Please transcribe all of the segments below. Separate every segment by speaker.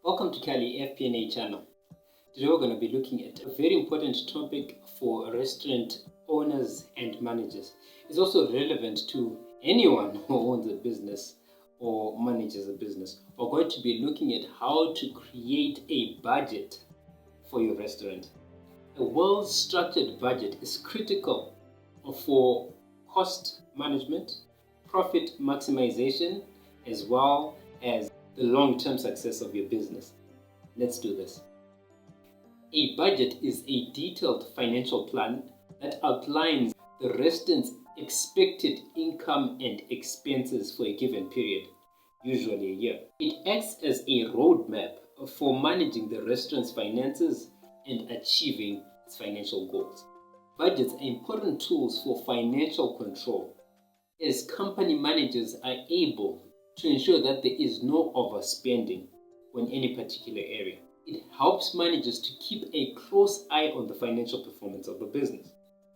Speaker 1: Welcome to Khali FP&A channel. Today we're going to be looking at a very important topic for restaurant owners and managers. It's also relevant to anyone who owns a business or manages a business. We're going to be looking at how to create a budget for your restaurant. A well-structured budget is critical for cost management, profit maximization, as well as the long-term success of your business. Let's do this. A budget is a detailed financial plan that outlines the restaurant's expected income and expenses for a given period, usually a year. It acts as a roadmap for managing the restaurant's finances and achieving its financial goals. Budgets are important tools for financial control, as company managers are able to ensure that there is no overspending on any particular area. It helps managers to keep a close eye on the financial performance of the business.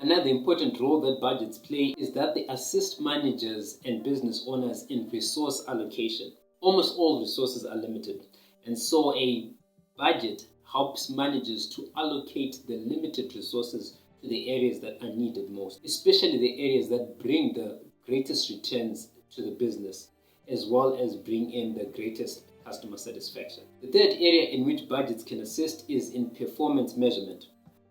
Speaker 1: Another important role that budgets play is that they assist managers and business owners in resource allocation. Almost all resources are limited, and so a budget helps managers to allocate the limited resources to the areas that are needed most, especially the areas that bring the greatest returns to the business, as well as bring in the greatest customer satisfaction. The third area in which budgets can assist is in performance measurement.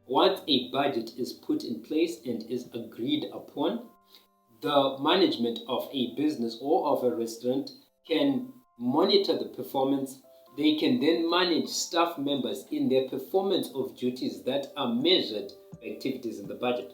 Speaker 1: Once a budget is put in place and is agreed upon, the management of a business or of a restaurant can monitor the performance. They can then manage staff members in their performance of duties that are measured by activities in the budget.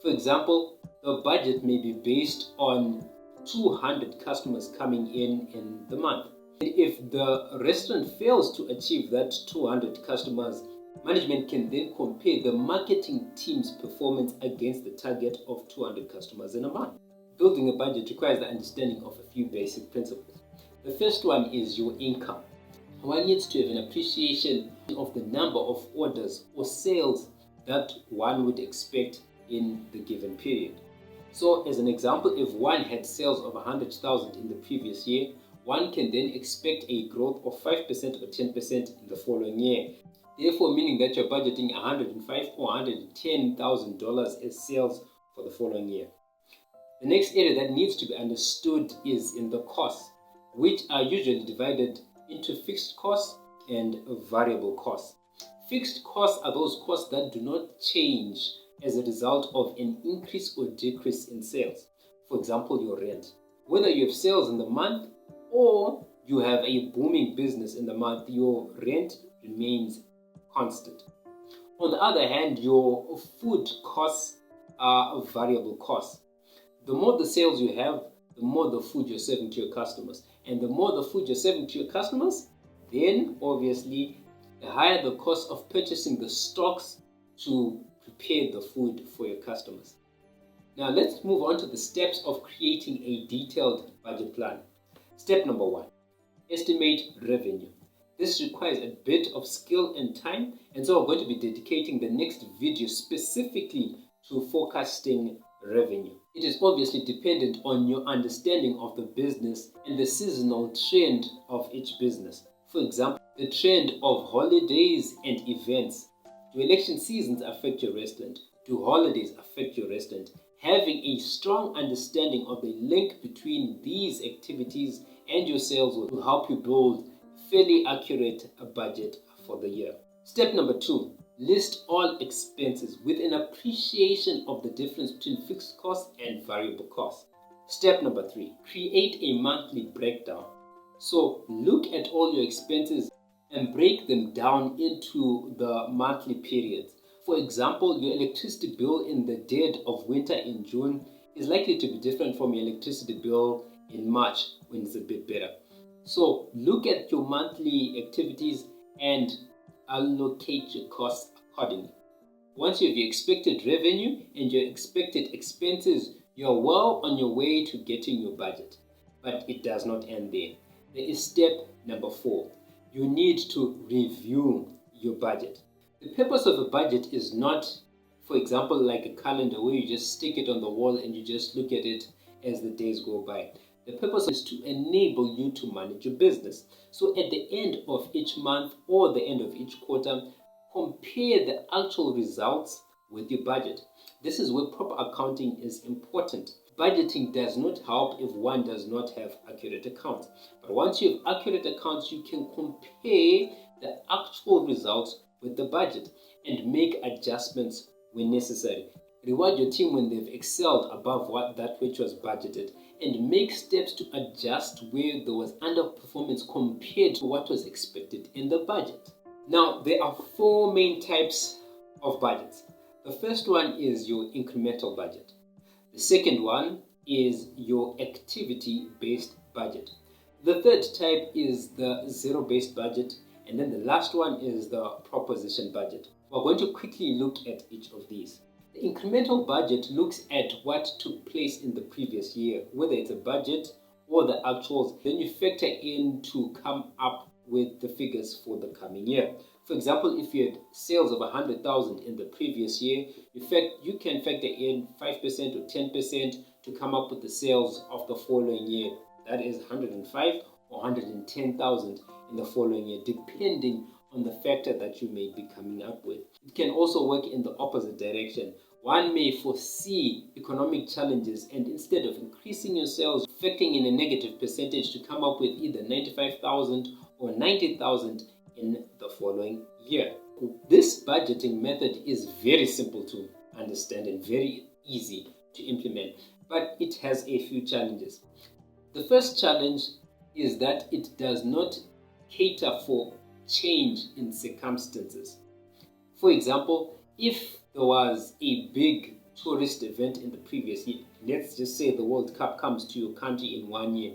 Speaker 1: For example, the budget may be based on 200 customers coming in the month. And if the restaurant fails to achieve that 200 customers, management can then compare the marketing team's performance against the target of 200 customers in a month. Building a budget requires the understanding of a few basic principles. The first one is your income. One needs to have an appreciation of the number of orders or sales that one would expect in the given period. So as an example, if one had sales of 100,000 in the previous year, one can then expect a growth of 5% or 10% in the following year. Therefore, meaning that you're budgeting $105,000 or $110,000 as sales for the following year. The next area that needs to be understood is in the costs, which are usually divided into fixed costs and variable costs. Fixed costs are those costs that do not change as a result of an increase or decrease in sales. For example, your rent. Whether you have sales in the month or you have a booming business in the month, your rent remains constant. On the other hand, your food costs are variable costs. The more the sales you have, the more the food you're serving to your customers. And the more the food you're serving to your customers, then obviously the higher the cost of purchasing the stocks to prepare the food for your customers. Now let's move on to the steps of creating a detailed budget plan. Step number 1, estimate revenue. This requires a bit of skill and time, and so we're going to be dedicating the next video specifically to forecasting revenue. It is obviously dependent on your understanding of the business and the seasonal trend of each business. For example, the trend of holidays and events. Do election seasons affect your restaurant? Do holidays affect your restaurant? Having a strong understanding of the link between these activities and your sales will help you build a fairly accurate budget for the year. Step number 2, list all expenses with an appreciation of the difference between fixed costs and variable costs. Step number 3, create a monthly breakdown. So look at all your expenses and break them down into the monthly periods. For example, your electricity bill in the dead of winter in June is likely to be different from your electricity bill in March when it's a bit better. So look at your monthly activities and allocate your costs accordingly. Once you have your expected revenue and your expected expenses, you're well on your way to getting your budget. But it does not end there. There is step number 4. You need to review your budget. The purpose of a budget is not, for example, like a calendar where you just stick it on the wall and you just look at it as the days go by. The purpose is to enable you to manage your business. So at the end of each month or the end of each quarter, compare the actual results with your budget. This is where proper accounting is important. Budgeting does not help if one does not have accurate accounts. But once you have accurate accounts, you can compare the actual results with the budget and make adjustments when necessary. Reward your team when they've excelled above that which was budgeted, and make steps to adjust where there was underperformance compared to what was expected in the budget. Now, there are 4 main types of budgets. The first one is your incremental budget. The second one is your activity-based budget. The third type is the zero-based budget. And then the last one is the proposition budget. We're going to quickly look at each of these. The incremental budget looks at what took place in the previous year, whether it's a budget or the actuals. Then you factor in to come up with the figures for the coming year. For example, if you had sales of 100,000 in the previous year, you can factor in 5% or 10% to come up with the sales of the following year. That is 105 or 110,000 in the following year, depending on the factor that you may be coming up with. It can also work in the opposite direction. One may foresee economic challenges, and instead of increasing your sales, factoring in a negative percentage to come up with either 95,000 or 90,000 in the following year. This budgeting method is very simple to understand and very easy to implement, but it has a few challenges. The first challenge is that it does not cater for change in circumstances. For example, if there was a big tourist event in the previous year, let's just say the World Cup comes to your country in 1 year,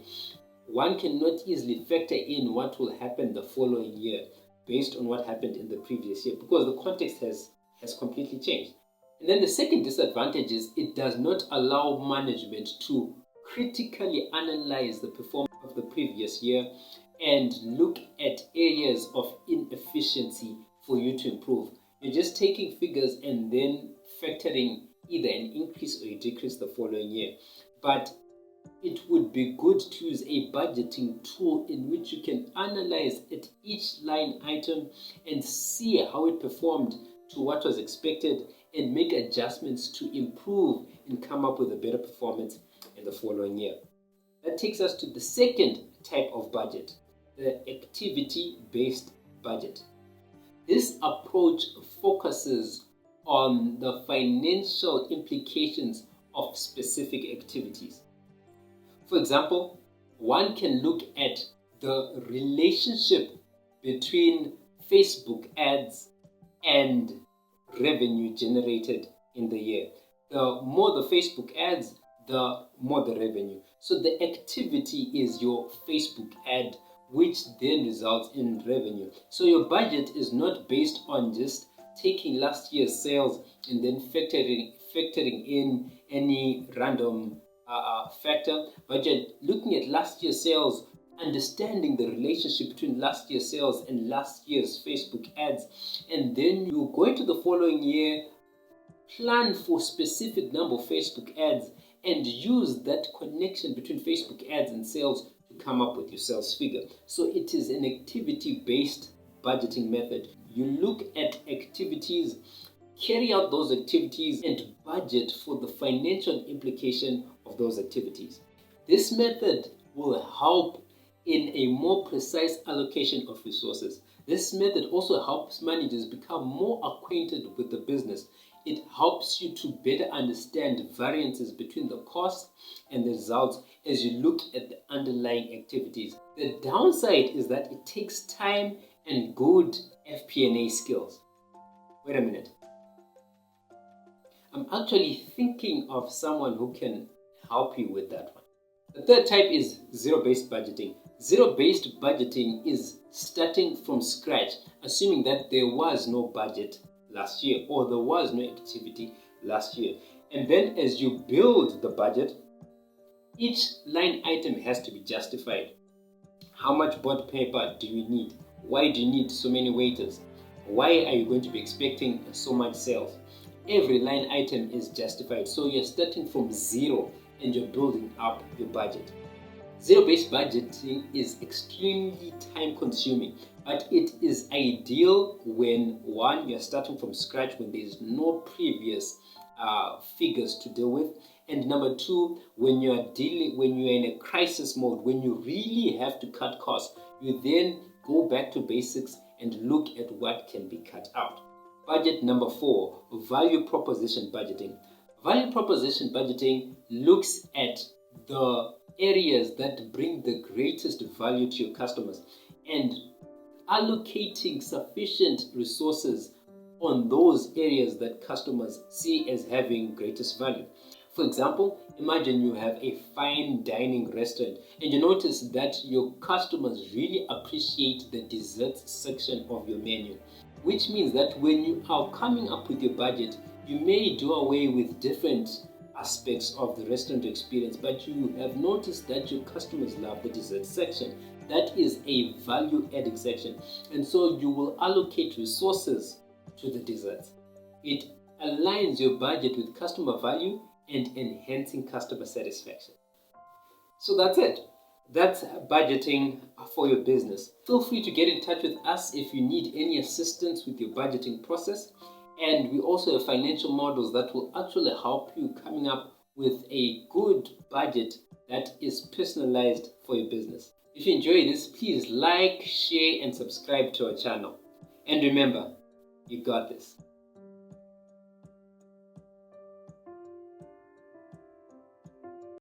Speaker 1: one cannot easily factor in what will happen the following year based on what happened in the previous year, because the context has completely changed. And then the second disadvantage is it does not allow management to critically analyze the performance of the previous year and look at areas of inefficiency for you to improve. You're just taking figures and then factoring either an increase or a decrease the following year. But it would be good to use a budgeting tool in which you can analyze at each line item and see how it performed to what was expected and make adjustments to improve and come up with a better performance in the following year. That takes us to the second type of budget, the activity-based budget. This approach focuses on the financial implications of specific activities. For example, one can look at the relationship between Facebook ads and revenue generated in the year. The more the Facebook ads, the more the revenue. So the activity is your Facebook ad, which then results in revenue. So your budget is not based on just taking last year's sales and then factoring in any random factor, but you're looking at last year's sales, understanding the relationship between last year's sales and last year's Facebook ads, and then you go into the following year, plan for specific number of Facebook ads, and use that connection between Facebook ads and sales to come up with your sales figure. So it is an activity-based budgeting method. You look at activities, carry out those activities, and budget for the financial implication of those activities. This method will help in a more precise allocation of resources. This method also helps managers become more acquainted with the business. It helps you to better understand variances between the costs and the results as you look at the underlying activities. The downside is that it takes time and good FP&A skills. Wait a minute. I'm actually thinking of someone who can help you with that one. The third type is zero-based budgeting. Zero-based budgeting is starting from scratch, assuming that there was no budget last year or there was no activity last year. And then as you build the budget, each line item has to be justified. How much board paper do you need? Why do you need so many waiters? Why are you going to be expecting so much sales? Every line item is justified. So you're starting from zero and you're building up your budget. Zero-based budgeting is extremely time-consuming, but it is ideal when, one, you're starting from scratch, when there's no previous figures to deal with, and number two, when you're in a crisis mode, when you really have to cut costs, you then go back to basics and look at what can be cut out. Budget number 4, value proposition budgeting. Value proposition budgeting looks at the areas that bring the greatest value to your customers and allocating sufficient resources on those areas that customers see as having greatest value. For example, imagine you have a fine dining restaurant and you notice that your customers really appreciate the desserts section of your menu, which means that when you are coming up with your budget, you may do away with different aspects of the restaurant experience, but you have noticed that your customers love the dessert section. That is a value-adding section, and so you will allocate resources to the desserts. It aligns your budget with customer value and enhancing customer satisfaction. So that's it. That's budgeting for your business. Feel free to get in touch with us if you need any assistance with your budgeting process. And we also have financial models that will actually help you coming up with a good budget that is personalized for your business. If you enjoy this, please like, share, and subscribe to our channel. And remember, you got this.